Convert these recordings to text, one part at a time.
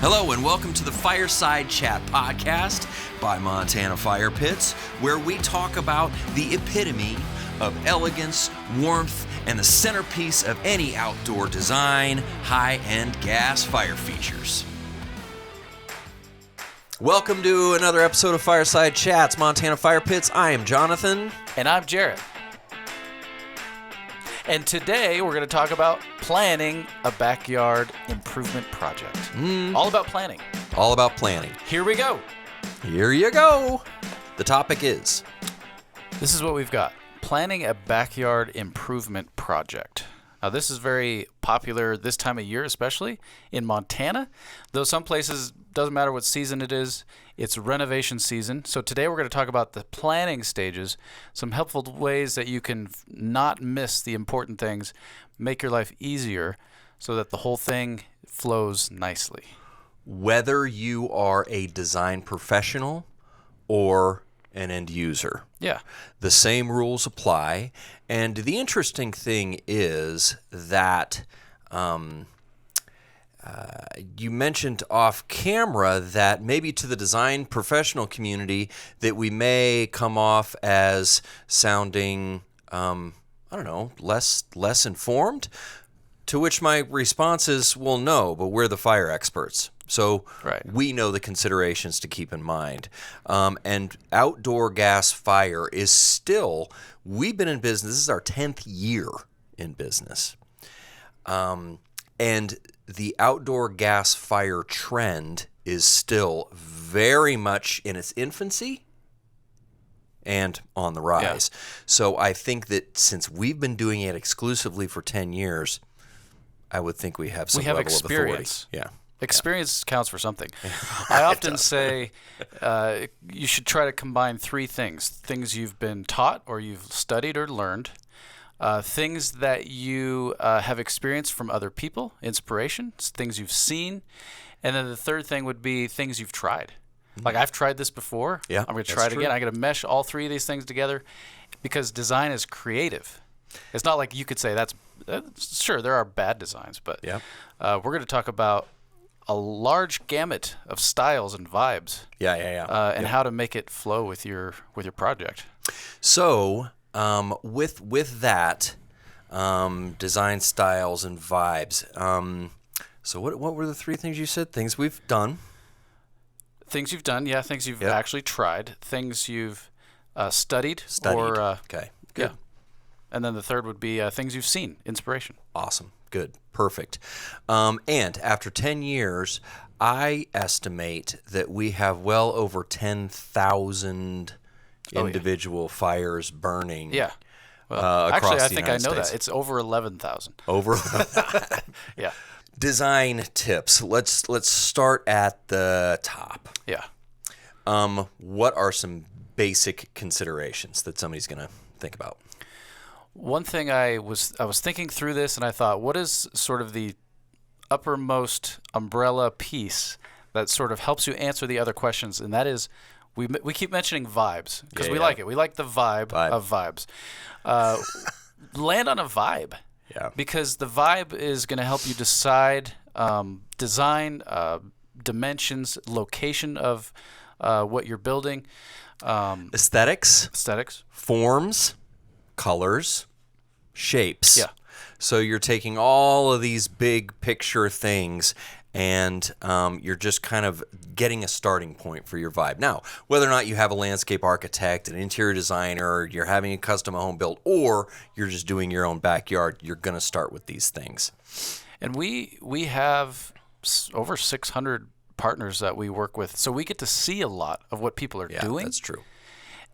Hello and welcome to the Fireside Chat podcast by Montana Fire Pits, where we talk about the epitome of elegance, warmth, and the centerpiece of any outdoor design, high-end gas fire features. Welcome to another episode of Fireside Chats, Montana Fire Pits. I am Jonathan. And I'm Jarrett. And today we're going to talk about planning a backyard improvement project. All about planning. All about planning. Here we go. Here you go. The topic is... This is what we've got. Planning a backyard improvement project. Now, this is very popular this time of year, especially in Montana. Though some places, doesn't matter what season it is, it's renovation season. So today we're going to talk about the planning stages, some helpful ways that you can not miss the important things, make your life easier so that the whole thing flows nicely. Whether you are a design professional or an end user. Yeah. The same rules apply. And the interesting thing is that you mentioned off camera that maybe to the design professional community that we may come off as sounding, less informed. To which my response is, well, no, but we're the fire experts. So We know the considerations to keep in mind. And outdoor gas fire is still, we've been in business, this is our 10th year in business. And the outdoor gas fire trend is still very much in its infancy and on the rise. Yeah. So I think that since we've been doing it exclusively for 10 years, I would think we have some level experience. Of authority. Yeah. Experience counts for something. I often say you should try to combine three things. Things you've been taught or you've studied or learned. Things that you have experienced from other people, inspiration, things you've seen. And then the third thing would be things you've tried. Like, I've tried this before. Yeah, I'm going to try it again. I'm going to mesh all three of these things together because design is creative. It's not like you could say sure, there are bad designs, but we're going to talk about a large gamut of styles and vibes. And how to make it flow with your project. So, with that, design styles and vibes. So what were the three things you said? Things we've done. Things you've done, yeah. Things you've actually tried. Things you've studied. Okay, good. Yeah. And then the third would be things you've seen, inspiration. Awesome. Good. Perfect. And after 10 years, I estimate that we have well over 10,000 individual fires burning. Yeah. Well, actually, across I the think United I know States. that. It's over 11,000. Over. Yeah. Design tips. Let's start at the top. Yeah. What are some basic considerations that somebody's going to think about? One thing I was thinking through this, and I thought, what is sort of the uppermost umbrella piece that sort of helps you answer the other questions? And that is, we keep mentioning vibes because we like it. We like the vibe of vibes. Land on a vibe. Yeah. Because the vibe is going to help you decide design, dimensions, location of what you're building. Aesthetics. Forms. Colors, shapes. Yeah. So you're taking all of these big picture things and you're just kind of getting a starting point for your vibe. Now, whether or not you have a landscape architect, an interior designer, you're having a custom home built, or you're just doing your own backyard, you're going to start with these things. And we have over 600 partners that we work with, so we get to see a lot of what people are doing. Yeah, that's true.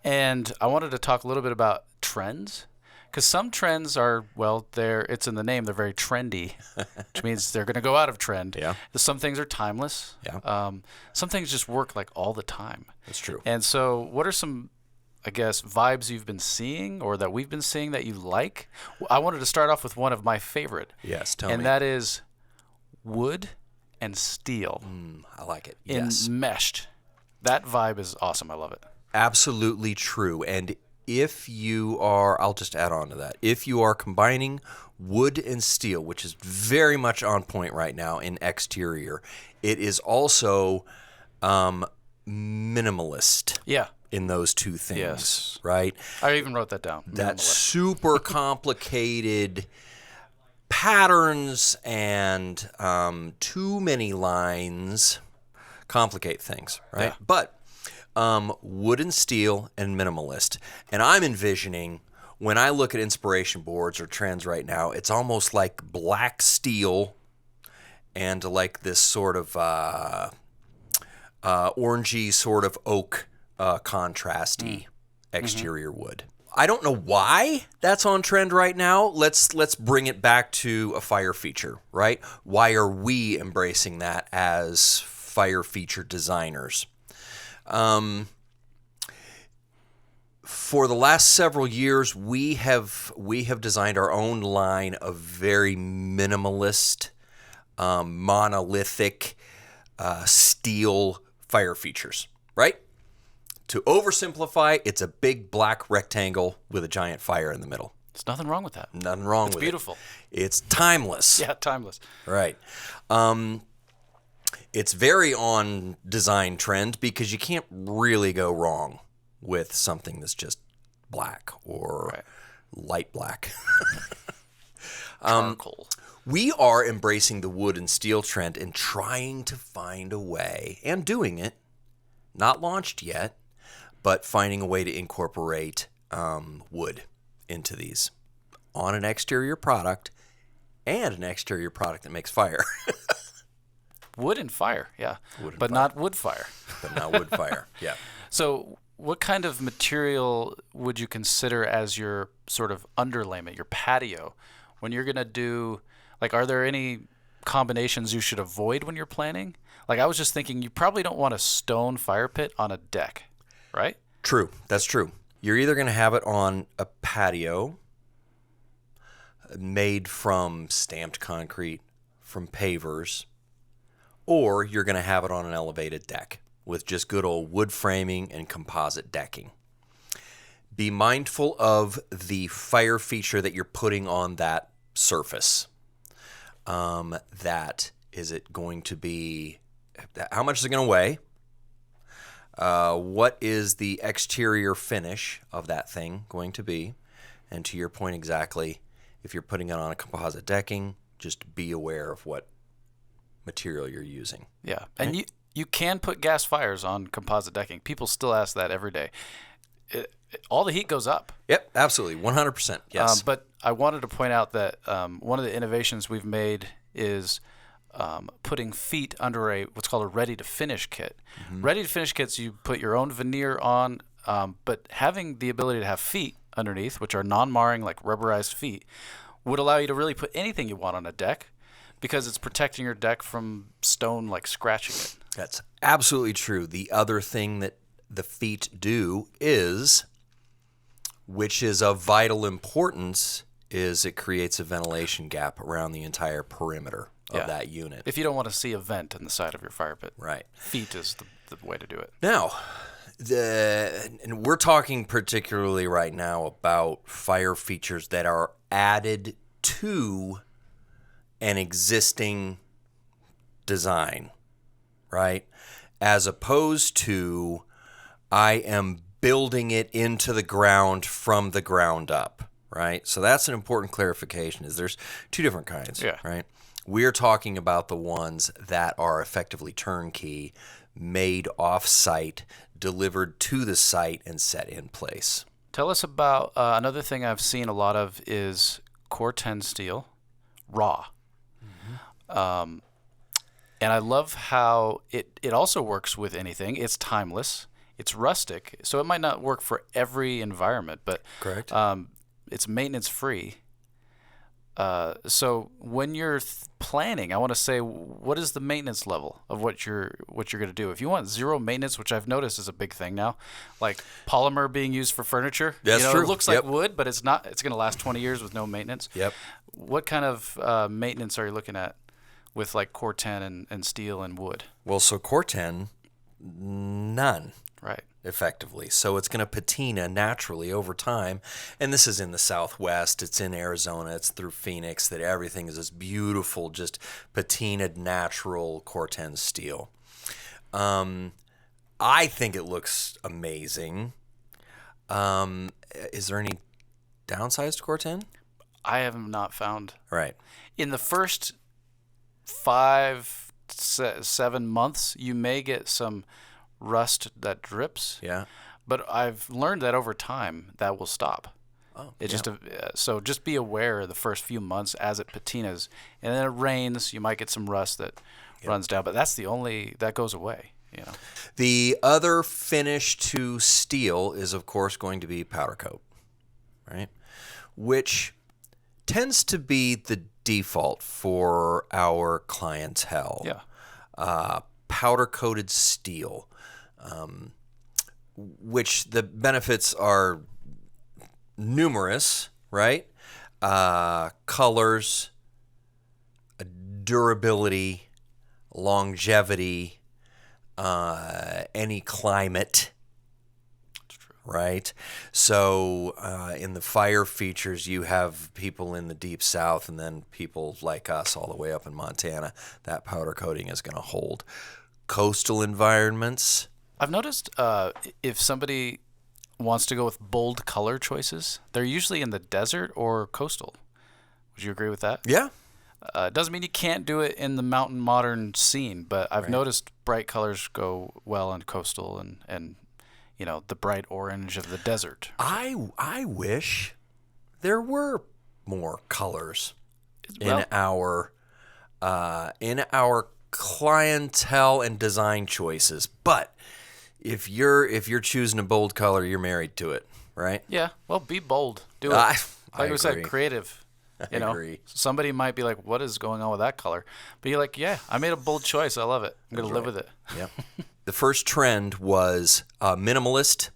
And I wanted to talk a little bit about trends, because some trends are, it's in the name, they're very trendy, which means they're going to go out of trend. Yeah. Some things are timeless. Yeah. Some things just work like all the time. That's true. And so what are some, I guess, vibes you've been seeing or that we've been seeing that you like? I wanted to start off with one of my favorite. Yes, tell me. And that is wood and steel. I like it. Yes. Enmeshed. That vibe is awesome. I love it. Absolutely true. And if you are, I'll just add on to that. If you are combining wood and steel, which is very much on point right now in exterior, it is also minimalist. Yeah. In those two things, Yes. right? I even wrote that down. That Minimalist. super complicated patterns and too many lines complicate things, right? Yeah. But wood and steel and minimalist. And I'm envisioning, when I look at inspiration boards or trends right now, it's almost like black steel and like this sort of orangey sort of oak contrasty exterior wood. I don't know why that's on trend right now. Let's bring it back to a fire feature, right? Why are we embracing that as fire feature designers? For the last several years, we have designed our own line of very minimalist, monolithic steel fire features, right? To oversimplify, it's a big black rectangle with a giant fire in the middle. There's nothing wrong with that. Nothing wrong with It's beautiful. It's timeless. Yeah, timeless. Right. It's very on design trend because you can't really go wrong with something that's just black or light black. Charcoal. We are embracing the wood and steel trend and trying to find a way, and doing it, not launched yet, but finding a way to incorporate wood into these on an exterior product and an exterior product that makes fire. Wood and fire, yeah. Wood and but fire. not wood fire. But not wood fire, yeah. So what kind of material would you consider as your sort of underlayment, your patio, when you're going to do, like, are there any combinations you should avoid when you're planning? Like, I was just thinking, you probably don't want a stone fire pit on a deck, right? True. That's true. You're either going to have it on a patio made from stamped concrete, from pavers, or you're going to have it on an elevated deck with just good old wood framing and composite decking. Be mindful of the fire feature that you're putting on that surface. That is it going to be, how much is it going to weigh? What is the exterior finish of that thing going to be? And to your point exactly, if you're putting it on a composite decking, just be aware of what material you're using. Yeah. And you can put gas fires on composite decking. People still ask that every day. All the heat goes up. Yep, absolutely, 100%. Yes. But I wanted to point out that one of the innovations we've made is putting feet under what's called a ready-to-finish kit. Mm-hmm. Ready-to-finish kits, you put your own veneer on, but having the ability to have feet underneath, which are non-marring, like rubberized feet, would allow you to really put anything you want on a deck because it's protecting your deck from stone, like scratching it. That's absolutely true. The other thing that the feet do is, which is of vital importance, is it creates a ventilation gap around the entire perimeter of that unit. If you don't want to see a vent in the side of your fire pit. Right. Feet is the way to do it. Now, and we're talking particularly right now about fire features that are added to an existing design, right? As opposed to, I am building it into the ground from the ground up, right? So that's an important clarification, is there's two different kinds, right? We're talking about the ones that are effectively turnkey, made off-site, delivered to the site, and set in place. Tell us about another thing I've seen a lot of is Core-10 steel, raw. Mm-hmm. And I love how it also works with anything. It's timeless. It's rustic, so it might not work for every environment, but correct. It's maintenance free. So when you're planning, I want to say, what is the maintenance level of what you're going to do? If you want zero maintenance, which I've noticed is a big thing now, like polymer being used for furniture. That's true. It looks like wood, but it's not. It's going to last 20 years with no maintenance. Yep. What kind of maintenance are you looking at with like Core-10 and steel and wood? Well, so Core-10, none. Right. effectively. So it's going to patina naturally over time. And this is in the Southwest. It's in Arizona. It's through Phoenix that everything is this beautiful, just patinaed natural Corten steel. I think it looks amazing. Is there any downsides to Corten? I have not found. Right. In the first 5-7 months, you may get some rust that drips. Yeah. But I've learned that over time that will stop. Oh, It yeah. just so just be aware the first few months as it patinas, and then it rains. You might get some rust that runs down, but that's the only that goes away. You know. The other finish to steel is, of course, going to be powder coat, right? Which tends to be the default for our clientele. Yeah. Powder coated steel, which the benefits are numerous, right? Colors, durability, longevity, any climate. That's true. Right? So in the fire features, you have people in the deep south and then people like us all the way up in Montana. That powder coating is going to hold. Coastal environments. I've noticed if somebody wants to go with bold color choices, they're usually in the desert or coastal. Would you agree with that? Yeah. It doesn't mean you can't do it in the mountain modern scene, but I've noticed bright colors go well on coastal and you know, the bright orange of the desert. I wish there were more colors Well- in our clientele and design choices. But if you're choosing a bold color, you're married to it, right? Yeah, well, be bold. Do it. I Like we said, agree. creative. You know, agree. somebody might be like, "What is going on with that color?" But you're like, "Yeah, I made a bold choice. I love it. I'm gonna live with it." Yep. The first trend was minimalist,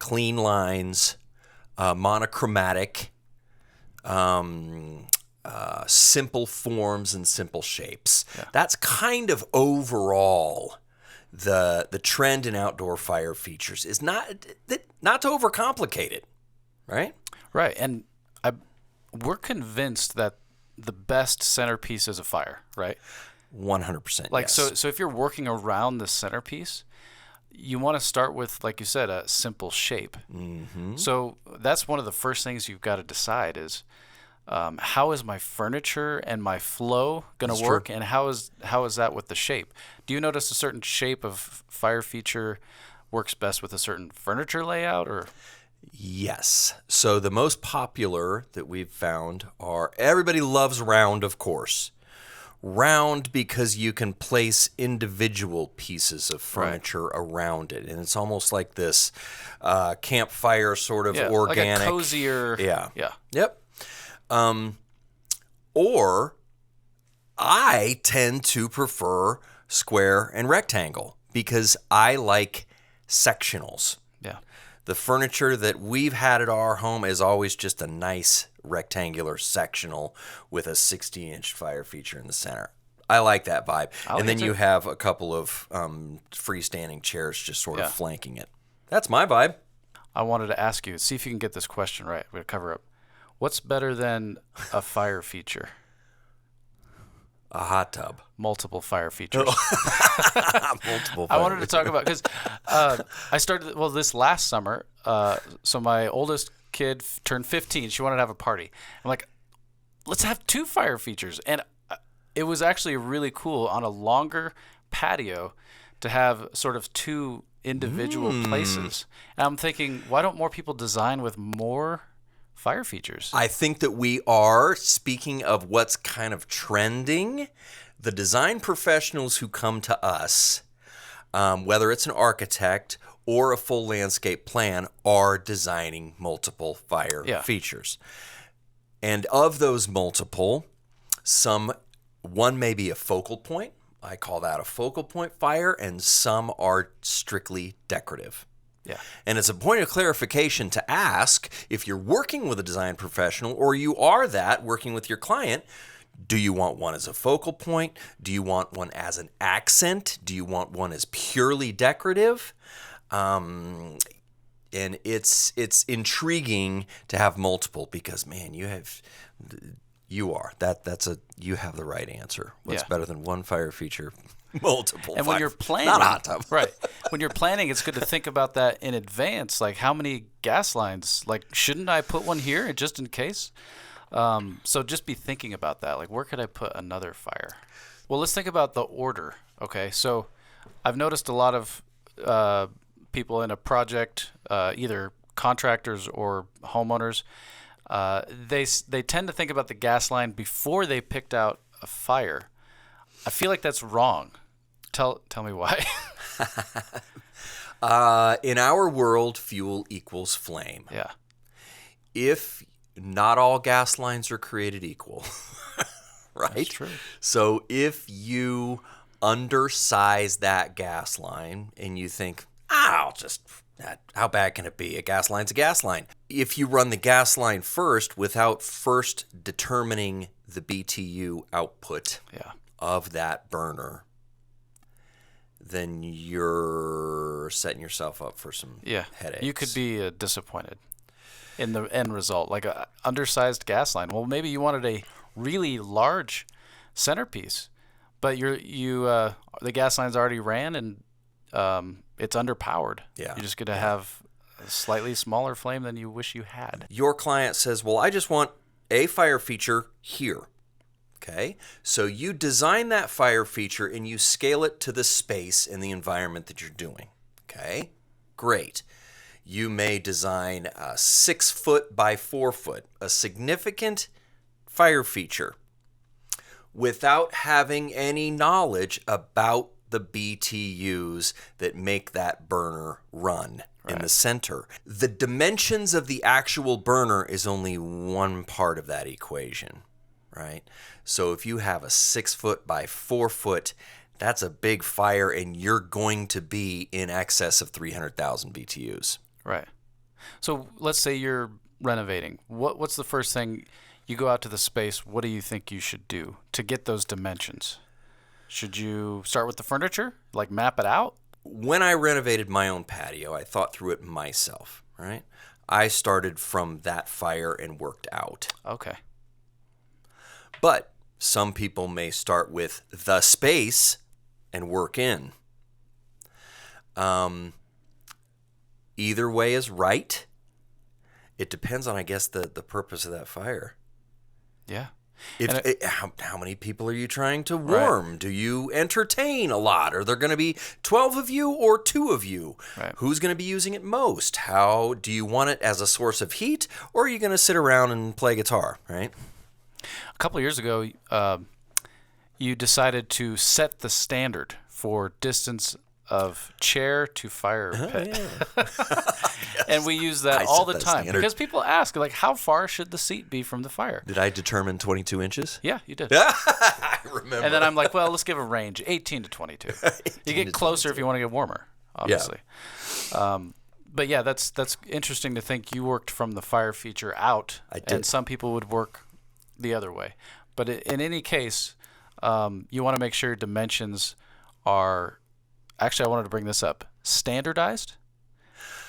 clean lines, monochromatic, simple forms and simple shapes. Yeah. That's kind of overall the trend in outdoor fire features is not to overcomplicate it, right? Right, and we're convinced that the best centerpiece is a fire, right? 100%. Like yes. so if you're working around the centerpiece, you want to start with, like you said, a simple shape. Mm-hmm. So that's one of the first things you've got to decide is how is my furniture and my flow going That's to work, true. and how is that with the shape? Do you notice a certain shape of fire feature works best with a certain furniture layout, or? Yes. So the most popular that we've found are everybody loves round, of course. Round because you can place individual pieces of furniture around it, and it's almost like this campfire sort of organic, like a cozier. Yeah. Yeah. Yep. Or I tend to prefer square and rectangle because I like sectionals. Yeah. The furniture that we've had at our home is always just a nice rectangular sectional with a 60-inch fire feature in the center. I like that vibe. I like and then it too. you have a couple of freestanding chairs just sort Yeah. of flanking it. That's my vibe. I wanted to ask you, see if you can get this question right. We're going to cover up. What's better than a fire feature? A hot tub. Multiple fire features. Multiple I wanted to fire- talk about because I started this last summer. So my oldest kid turned 15. She wanted to have a party. I'm like, let's have 2 fire features, and it was actually really cool on a longer patio to have sort of 2 individual places. And I'm thinking, why don't more people design with more fire features? I think that we are, speaking of what's kind of trending, the design professionals who come to us, whether it's an architect or a full landscape plan, are designing multiple fire features. And of those multiple, one may be a focal point. I call that a focal point fire, and some are strictly decorative. Yeah. And it's a point of clarification to ask, if you're working with a design professional or you are that working with your client, do you want one as a focal point? Do you want one as an accent? Do you want one as purely decorative? And it's intriguing to have multiple because, man, you have the right answer. What's Yeah. better than one fire feature? Multiple. And when you're planning, not a hot tub. right? When you're planning, it's good to think about that in advance. Like, how many gas lines? Like, shouldn't I put one here just in case? So just be thinking about that. Like, where could I put another fire? Well, let's think about the order. Okay, so I've noticed a lot of people in a project, either contractors or homeowners, they tend to think about the gas line before they picked out a fire. I feel like that's wrong. Tell me why. In our world, fuel equals flame. Yeah. If not all gas lines are created equal, right? That's true. So if you undersize that gas line and you think, how bad can it be? A gas line's a gas line. If you run the gas line first without first determining the BTU output of that burner, then you're setting yourself up for some headaches. You could be disappointed in the end result, like a undersized gas line. Well, maybe you wanted a really large centerpiece, but the gas line's already ran and it's underpowered. Yeah. You're just going to have a slightly smaller flame than you wish you had. Your client says, well, I just want a fire feature here. Okay, so you design that fire feature and you scale it to the space and the environment that you're doing. Okay, great. You may design a 6 foot by 4 foot, a significant fire feature, without having any knowledge about the BTUs that make that burner run in the center. The dimensions of the actual burner is only one part of that equation, right? So if you have a 6 foot by 4 foot, that's a big fire and you're going to be in excess of 300,000 BTUs. Right. So let's say you're renovating. What's the first thing you go out to the space? What do you think you should do to get those dimensions? Should you start with the furniture, like map it out? When I renovated my own patio, I thought through it myself, right? I started from that fire and worked out. Okay. But some people may start with the space and work in. Either way is right. It depends on, I guess, the purpose of that fire. Yeah. How many people are you trying to warm? Right. Do you entertain a lot? Are there going to be 12 of you or 2 of you? Right. Who's going to be using it most? How do you want it as a source of heat, or are you going to sit around and play guitar, right? A couple of years ago, you decided to set the standard for distance of chair to fire pit. Yeah. Yes. And we use that all the time because people ask, like, how far should the seat be from the fire? Did I determine 22 inches? Yeah, you did. I remember. And then I'm like, well, let's give a range, 18 to 22. 18 you get closer 22. If you want to get warmer, obviously. Yeah. But yeah, that's interesting to think you worked from the fire feature out. I did. And some people would work the other way. But in any case, you want to make sure your dimensions are... Actually, I wanted to bring this up. Standardized?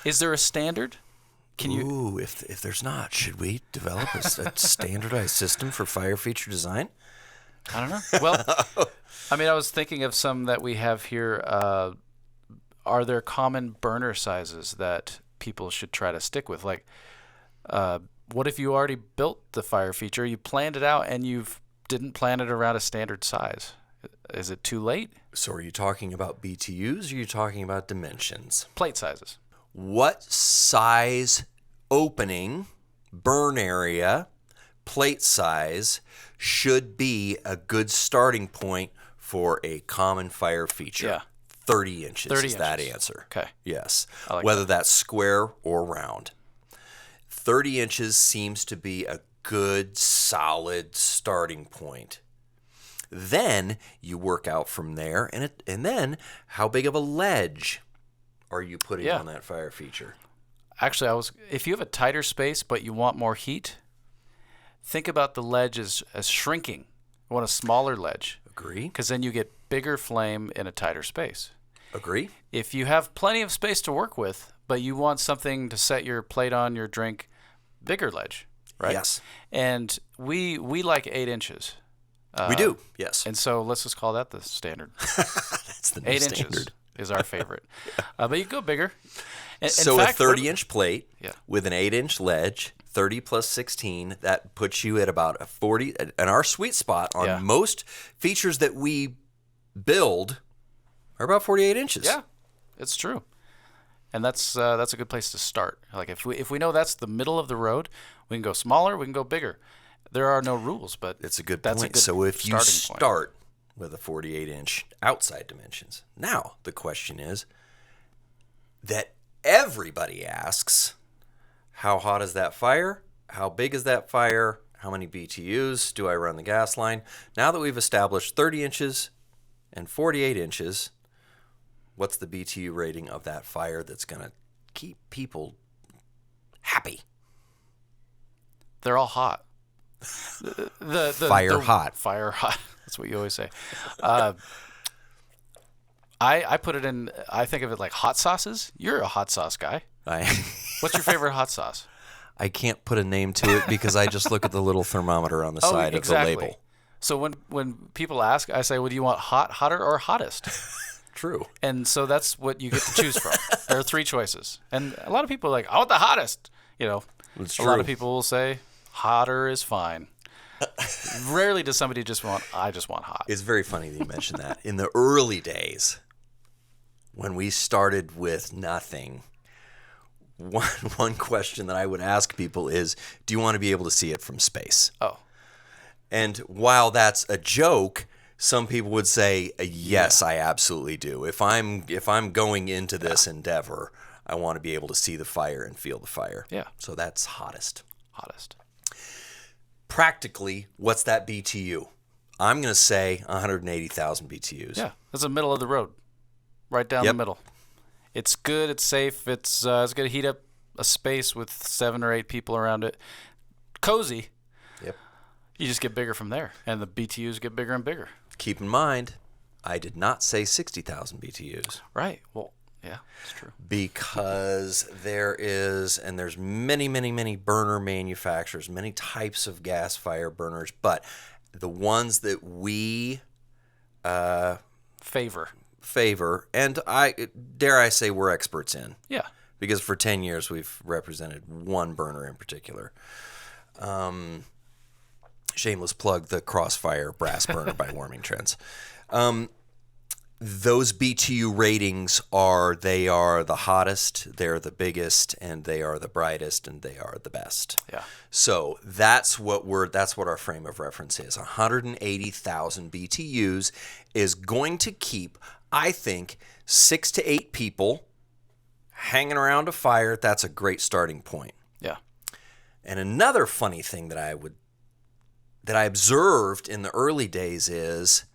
Is there a standard? If there's not, should we develop a standardized system for fire feature design? I don't know. Well, I mean, I was thinking of some that we have here. Are there common burner sizes that people should try to stick with? Like, what if you already built the fire feature, you planned it out, and you didn't plan it around a standard size? Is it too late? So are you talking about BTUs or are you talking about dimensions? Plate sizes. What size opening, burn area, plate size should be a good starting point for a common fire feature? Yeah. 30 inches 30 is inches. that answer. Okay. Yes. I like Whether that's square or round. 30 inches seems to be a good, solid starting point. Then you work out from there, and then how big of a ledge are you putting on that fire feature? Actually, if you have a tighter space but you want more heat, think about the ledge as shrinking. You want a smaller ledge. Agree. Because then you get bigger flame in a tighter space. Agree? If you have plenty of space to work with, but you want something to set your plate on, your drink, bigger ledge, right? Yes. And we like 8 inches. We do, yes. And so let's just call that the standard. That's the new 8 standard. inches is our favorite. But you can go bigger. So a 30-inch plate Yeah. with an 8-inch ledge, 30 plus 16, that puts you at about a 40. And our sweet spot on Yeah. most features that we build are about 48 inches. Yeah, it's true. And that's a good place to start. Like if we know that's the middle of the road, we can go smaller, we can go bigger. There are no rules, but It's a good that's point. a good So if you starting point. start with a 48-inch outside dimensions, now the question is that everybody asks, how hot is that fire? How big is that fire? How many BTUs do I run the gas line? Now that we've established 30 inches and 48 inches, what's the BTU rating of that fire that's going to keep people happy? They're all hot. The Fire hot. Fire hot. That's what you always say. I put it in. I think of it like hot sauces. You're a hot sauce guy. What's your favorite hot sauce? I can't put a name to it because I just look at the little thermometer on the side exactly. of the label. So when people ask, I say, well, do you want hot, hotter, or hottest? True. And so that's what you get to choose from. There are 3 choices. And a lot of people are like, I want the hottest. You know, It's a lot true. of people will say, hotter is fine. Rarely does somebody I just want hot. It's very funny that you mentioned that. In the early days, when we started with nothing, one question that I would ask people is, do you want to be able to see it from space? Oh, And while that's a joke, some people would say, yes, I absolutely do. If I'm going into this endeavor, I want to be able to see the fire and feel the fire. Yeah. So that's hottest. hottest. Practically, what's that BTU? I'm going to say 180,000 BTUs. Yeah, that's the middle of the road, right down the middle. It's good. It's safe. It's going to heat up a space with 7 or 8 people around it. Cozy. Yep. You just get bigger from there, and the BTUs get bigger and bigger. Keep in mind, I did not say 60,000 BTUs. Right. Well, yeah, it's true. Because there's many, many, many burner manufacturers, many types of gas fire burners, but the ones that we favor, and dare I say we're experts in. Yeah. Because for 10 years we've represented one burner in particular. Shameless plug, the Crossfire brass burner by Warming Trends. Those BTU ratings are the hottest, they're the biggest, and they are the brightest, and they are the best. Yeah. So that's what our frame of reference is. 180,000 BTUs is going to keep, I think, 6 to 8 people hanging around a fire. That's a great starting point. Yeah. And another funny thing that I observed in the early days is,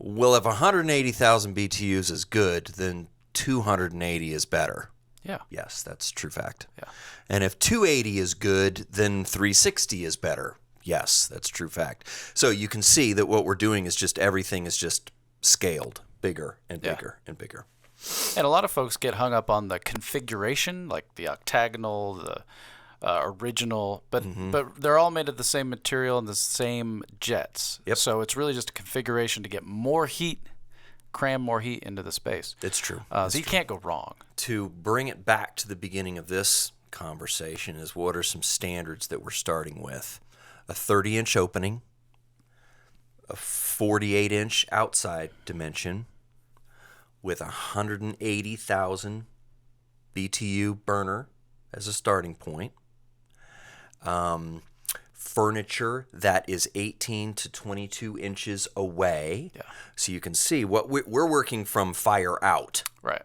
well, if 180,000 BTUs is good, then 280 is better. Yeah. Yes, that's a true fact. Yeah. And if 280 is good, then 360 is better. Yes, that's a true fact. So you can see that what we're doing is just everything is just scaled bigger and bigger and bigger. And a lot of folks get hung up on the configuration, like the octagonal, the original, but they're all made of the same material and the same jets. Yep. So it's really just a configuration to get more heat, cram more heat into the space. It's true. So you can't go wrong. To bring it back to the beginning of this conversation is, what are some standards that we're starting with? A 30-inch opening, a 48-inch outside dimension with 180,000 BTU burner as a starting point. Furniture that is 18 to 22 inches away. Yeah. So you can see what we're working from fire out. Right.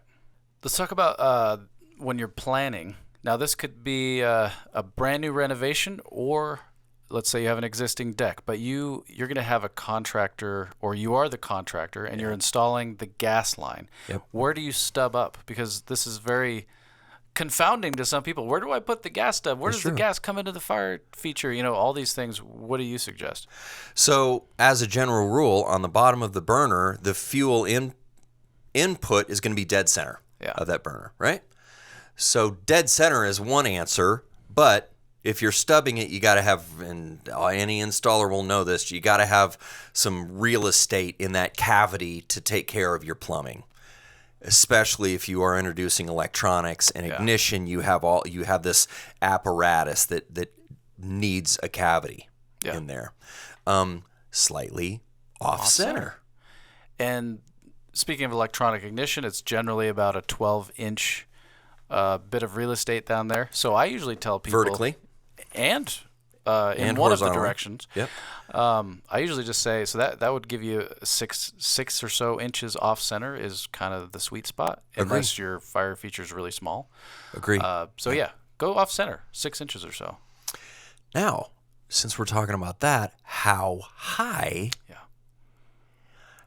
Let's talk about when you're planning. Now, this could be a brand new renovation, or let's say you have an existing deck, but you're going to have a contractor, or you are the contractor, and you're installing the gas line. Yep. Where do you stub up? Because this is very confounding to some people. Where do I put the gas stub? Where does the gas come into the fire feature? You know, all these things. What do you suggest? So, as a general rule, on the bottom of the burner, the fuel input is going to be dead center Yeah. of that burner, right? So dead center is one answer, but if you're stubbing it, you got to have, and any installer will know this, you got to have some real estate in that cavity to take care of your plumbing. Especially if you are introducing electronics and ignition, you have this apparatus that needs a cavity in there. Slightly off center. And speaking of electronic ignition, it's generally about a 12-inch bit of real estate down there. So I usually tell people Vertically and in one of the directions. Yep. I usually just say, so that would give you six or so inches off center is kind of the sweet spot, unless your fire feature is really small. Agree. So yeah, go off center, 6 inches or so. Now, since we're talking about that, how high? Yeah.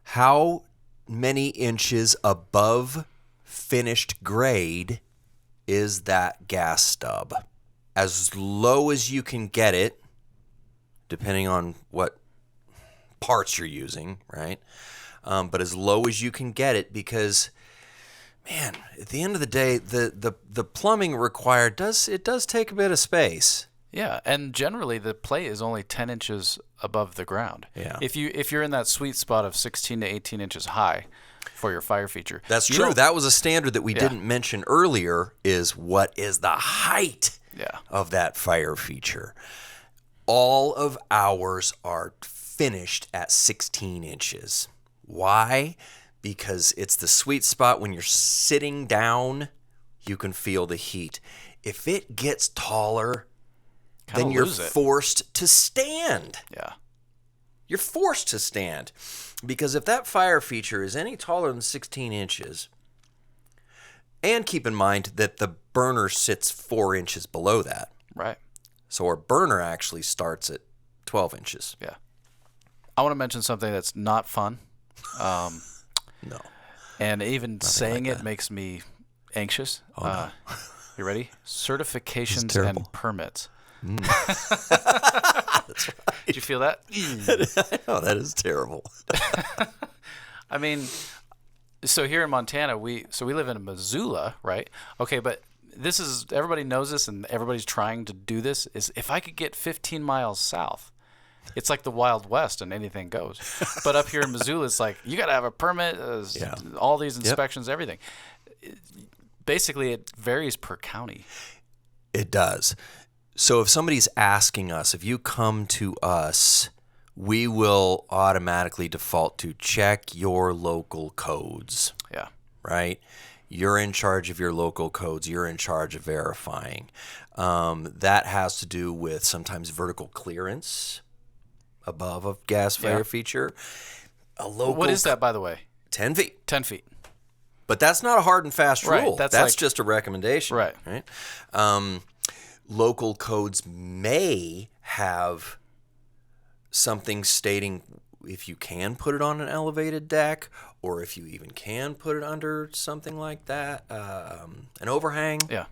How many inches above finished grade is that gas stub? As low as you can get it, depending on what parts you're using, right? But as low as you can get it, because, man, at the end of the day, the plumbing required does take a bit of space. Yeah, and generally the plate is only 10 inches above the ground. Yeah. If you're in that sweet spot of 16 to 18 inches high for your fire feature. That's true. That was a standard that we didn't mention earlier, is what is the height of that fire feature. All of ours are finished at 16 inches. Why? Because it's the sweet spot when you're sitting down, you can feel the heat. If it gets taller, then you're forced to stand. Yeah. You're forced to stand. Because if that fire feature is any taller than 16 inches, and keep in mind that the burner sits 4 inches below that. Right. So our burner actually starts at 12 inches. Yeah. I want to mention something that's not fun. No. And even saying it makes me anxious. Oh, no. You ready? Certifications and permits. That's right. Did you feel that? I know, that is terrible. I mean, so here in Montana, we live in Missoula, right? Okay, but this is, everybody knows this and everybody's trying to do this, is if I could get 15 miles south, it's like the Wild West and anything goes. But up here in Missoula, it's like, you got to have a permit, all these inspections, everything. Basically, it varies per county. It does. So if somebody's asking us, if you come to us, we will automatically default to check your local codes. Yeah. Right? You're in charge of your local codes. You're in charge of verifying. That has to do with sometimes vertical clearance above a gas fire feature. What is that, by the way? 10 feet. 10 feet. But that's not a hard and fast rule. That's like, just a recommendation. Right. Local codes may have something stating if you can put it on an elevated deck, or if you even can put it under something like that, an overhang. Yeah.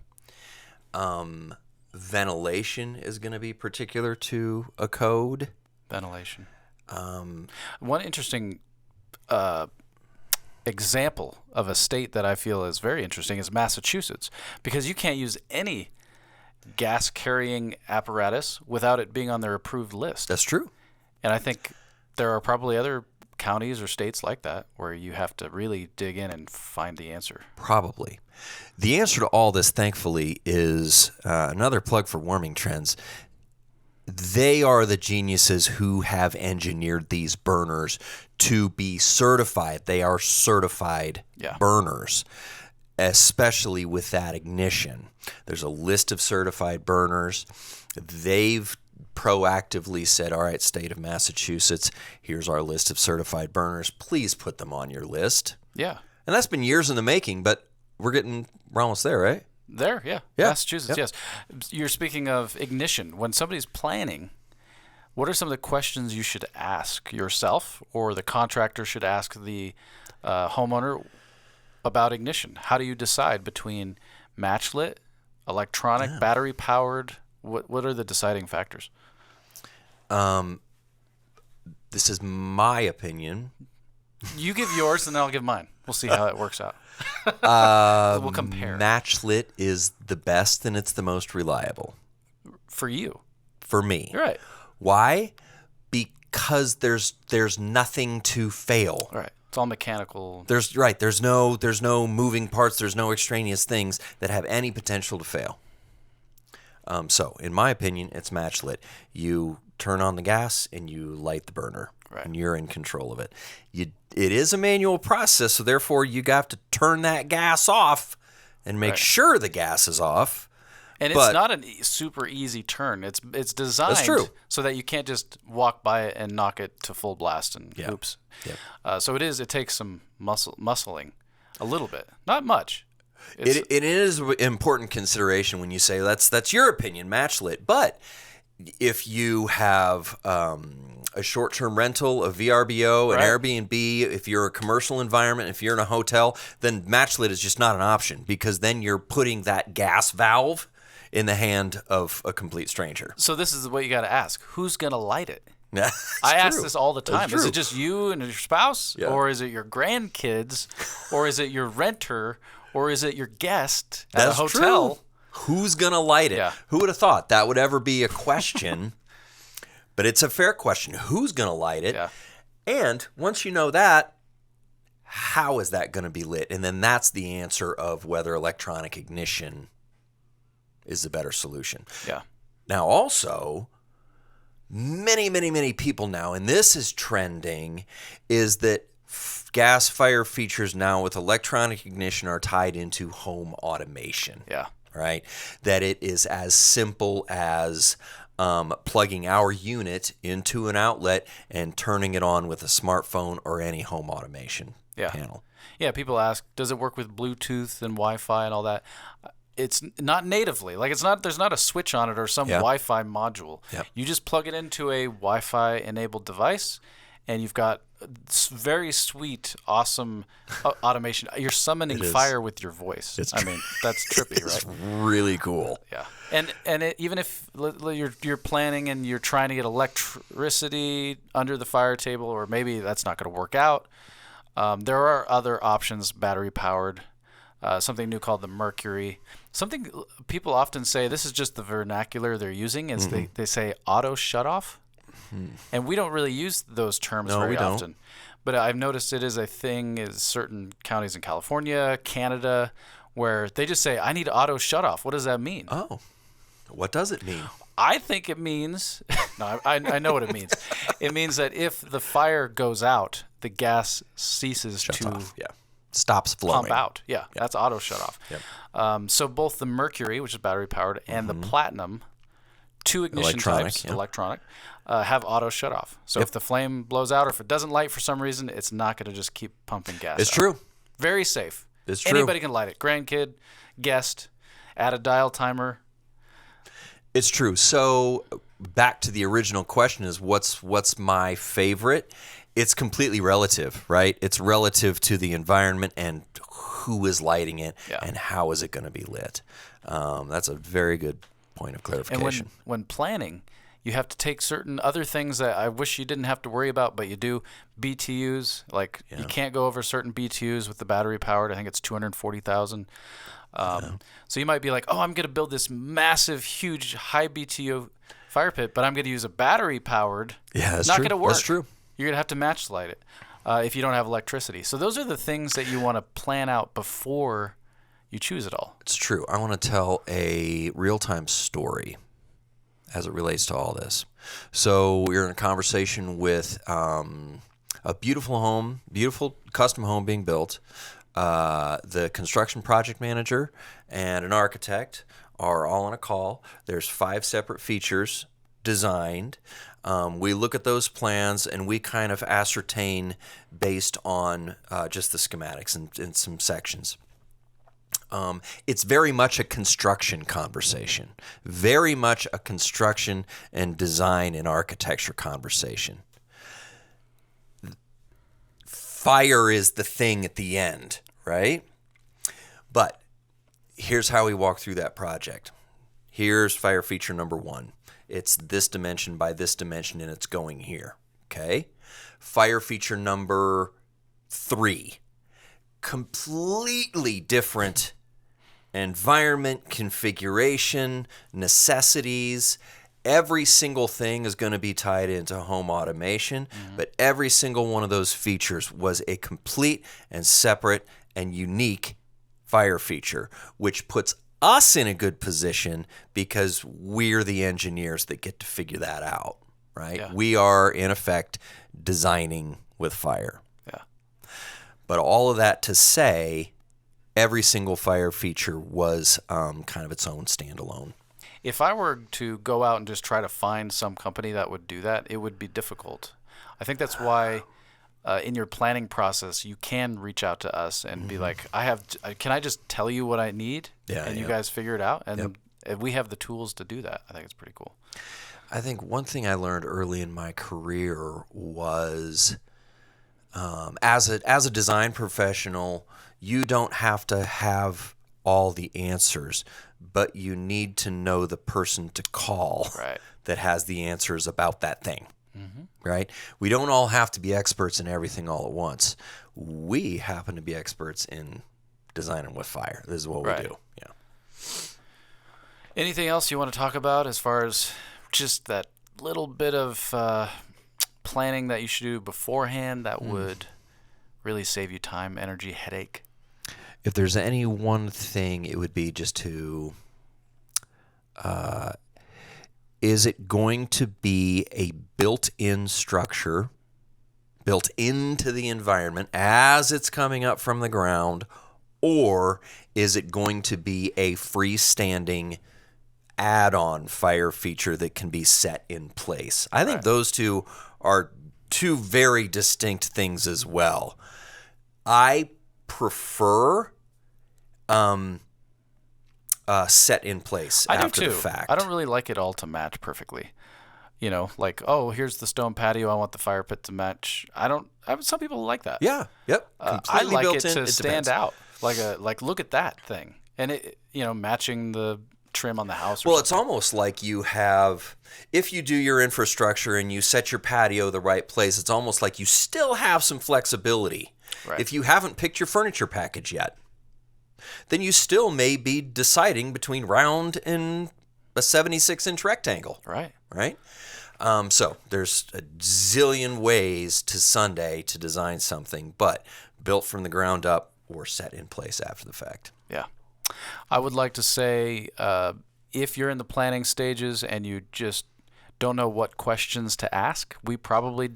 Ventilation is going to be particular to a code. Ventilation. One interesting example of a state that I feel is very interesting is Massachusetts, because you can't use any gas carrying apparatus without it being on their approved list. That's true. And I think there are probably other counties or states like that where you have to really dig in and find the answer. Probably. The answer to all this, thankfully, is another plug for Warming Trends. They are the geniuses who have engineered these burners to be certified. They are certified burners, especially with that ignition. There's a list of certified burners. They've proactively said, all right, state of Massachusetts, here's our list of certified burners. Please put them on your list. Yeah. And that's been years in the making, but we're almost there, right? There, yeah. Massachusetts, yes. You're speaking of ignition. When somebody's planning, what are some of the questions you should ask yourself, or the contractor should ask the homeowner about ignition? How do you decide between match lit, electronic, battery powered? What are the deciding factors? This is my opinion. You give yours, and then I'll give mine. We'll see how it works out. We'll compare. Match lit is the best, and it's the most reliable. For you. For me. You're right. Why? Because there's nothing to fail. Right. It's all mechanical. There's no moving parts. There's no extraneous things that have any potential to fail. So, in my opinion, it's match lit. You turn on the gas and you light the burner, Right. and you're in control of it. It is a manual process, so therefore you have to turn that gas off and make Right. sure the gas is off. And it's not a super easy turn. It's designed so that you can't just walk by it and knock it to full blast and oops. Yep. So it takes some muscling, a little bit, not much. It is an important consideration when you say that's your opinion, match lit. But if you have a short-term rental, a VRBO, an Airbnb, if you're a commercial environment, if you're in a hotel, then match lit is just not an option, because then you're putting that gas valve in the hand of a complete stranger. So this is what you got to ask: who's gonna light it? I ask this all the time. Is it just you and your spouse, or is it your grandkids, or is it your renter, or is it your guest at a hotel? True. Who's gonna light it? Yeah. Who would have thought that would ever be a question? But it's a fair question. Who's gonna light it? Yeah. And once you know that, how is that gonna be lit? And then that's the answer of whether electronic ignition is the better solution. Yeah. Now, also, many people now, and this is trending, is that gas fire features now with electronic ignition are tied into home automation. Yeah. Right? That it is as simple as plugging our unit into an outlet and turning it on with a smartphone or any home automation panel. Yeah, people ask, does it work with Bluetooth and Wi-Fi and all that? It's not natively. Like, there's not a switch on it or some Wi-Fi module. Yep. You just plug it into a Wi-Fi enabled device, and you've got very sweet, awesome automation. You're summoning fire with your voice. I mean, that's trippy, right? It's really cool. Yeah. And even if you're planning and you're trying to get electricity under the fire table, or maybe that's not going to work out, there are other options, battery powered. Something new called the Mercury. Something people often say, this is just the vernacular they're using, is they say auto shutoff. And we don't really use those terms very often. But I've noticed it is a thing in certain counties in California, Canada, where they just say, I need auto shutoff. What does that mean? Oh, what does it mean? I think it means, no, I know what it means. It means that if the fire goes out, the gas ceases to stops flowing. pump out. Yeah, that's auto shutoff. Yep. So both the Mercury, which is battery powered, and the Platinum, two ignition types, electronic, have auto shutoff. So if the flame blows out or if it doesn't light for some reason, it's not going to just keep pumping gas. It's out. true. Very safe. It's true. Anybody can light it. Grandkid, guest, add a dial timer. It's true. So back to the original question is what's my favorite? It's completely relative, right? It's relative to the environment and who is lighting it and how is it going to be lit. That's a very good point of clarification. And when planning, you have to take certain other things that I wish you didn't have to worry about, but you do. BTUs, like you can't go over certain BTUs with the battery powered. I think it's 240,000. So you might be like, oh, I'm going to build this massive, huge, high BTU fire pit, but I'm going to use a battery powered. Yeah, that's not true. going to work. That's true. You're going to have to match light it if you don't have electricity. So those are the things that you want to plan out before you choose it all. It's true. I want to tell a real-time story as it relates to all this. So we were in a conversation with a beautiful home, beautiful custom home being built. The construction project manager and an architect are all on a call. There's 5 separate features designed. We look at those plans and we kind of ascertain based on just the schematics and some sections. It's very much a construction conversation, very much a construction and design and architecture conversation. Fire is the thing at the end, right? But here's how we walk through that project. Here's fire feature number 1. It's this dimension by this dimension, and it's going here, okay? Fire feature number three completely different environment, configuration, necessities. Every single thing is going to be tied into home automation, but every single one of those features was a complete and separate and unique fire feature, which puts us in a good position because we're the engineers that get to figure that out, right? Yeah. We are, in effect, designing with fire. Yeah. But all of that to say, every single fire feature was kind of its own standalone. If I were to go out and just try to find some company that would do that, it would be difficult. I think that's why in your planning process, you can reach out to us and be like, can I just tell you what I need? Yeah, and you yeah. guys figure it out? And we have the tools to do that. I think it's pretty cool. I think one thing I learned early in my career was as a design professional, you don't have to have all the answers, but you need to know the person to call that has the answers about that thing, right? We don't all have to be experts in everything all at once. We happen to be experts in designing with fire. This is what we do. Yeah. Anything else you want to talk about as far as just that little bit of planning that you should do beforehand that would really save you time, energy, headache? If there's any one thing, it would be just to, is it going to be a built-in structure, built into the environment as it's coming up from the ground, or is it going to be a freestanding add-on fire feature that can be set in place? I think those two are two very distinct things as well. I prefer set in place after the fact. I don't really like it all to match perfectly. You know, like, oh, here's the stone patio. I want the fire pit to match. Some people like that. Yeah. Yep. I like built it in. to It stand depends. out. Like look at that thing, and it matching the trim on the house. Well, it's almost like you have, if you do your infrastructure and you set your patio the right place, it's almost like you still have some flexibility. Right. If you haven't picked your furniture package yet, then you still may be deciding between round and a 76-inch rectangle. Right. Right? So there's a zillion ways to Sunday to design something, but built from the ground up or set in place after the fact. Yeah. I would like to say if you're in the planning stages and you just don't know what questions to ask, we probably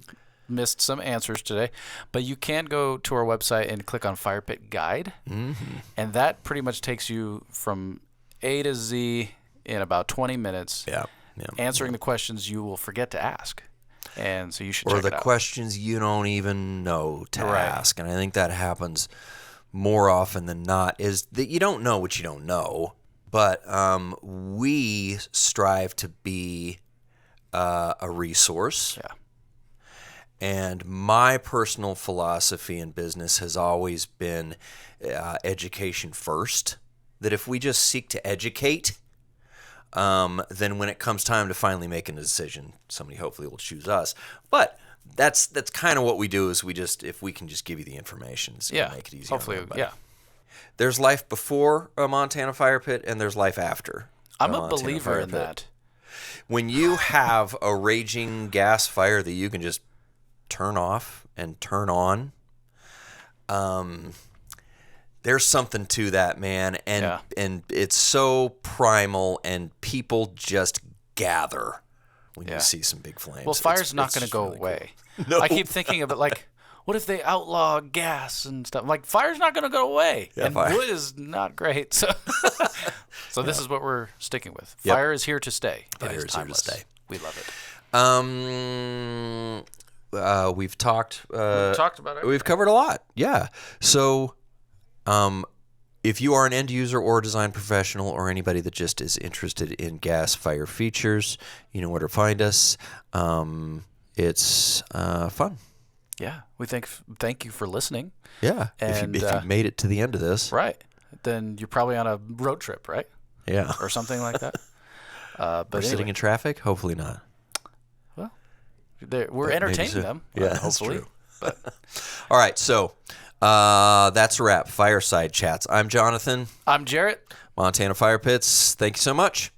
missed some answers today, but you can go to our website and click on Fire Pit Guide, and that pretty much takes you from A to Z in about 20 minutes, answering the questions you will forget to ask. And so you should check it out. Or the questions you don't even know to ask. And I think that happens more often than not, is that you don't know what you don't know. But we strive to be a resource. Yeah. And my personal philosophy in business has always been education first. That if we just seek to educate, then when it comes time to finally make a decision, somebody hopefully will choose us. But that's kind of what we do, is if we can just give you the information, it's going to make it easier. Hopefully, on everybody. yeah. There's life before a Montana fire pit, and there's life after. I'm a Montana believer fire in pit. that. When you have a raging gas fire that you can just turn off and turn on, there's something to that, man. And it's so primal, and people just gather when you see some big flames. Well, fire's not going to go away. Cool. No. I keep thinking of it like, what if they outlaw gas and stuff? Like, fire's not going to go away, and wood is not great. So, this is what we're sticking with. Fire is here to stay. Fire is here to stay. We love it. We've talked about it. We've covered a lot. Yeah. So, if you are an end user or a design professional or anybody that just is interested in gas fire features, you know where to find us. It's fun. Yeah. We thank you for listening. Yeah. And, if you made it to the end of this. Right. Then you're probably on a road trip, right? Yeah. Or something like that. But sitting in traffic? Hopefully not. Well, we're entertaining them. Yeah, hopefully. that's But All right, so that's a wrap. Fireside Chats. I'm Jonathan. I'm Jarrett. Montana Fire Pits. Thank you so much.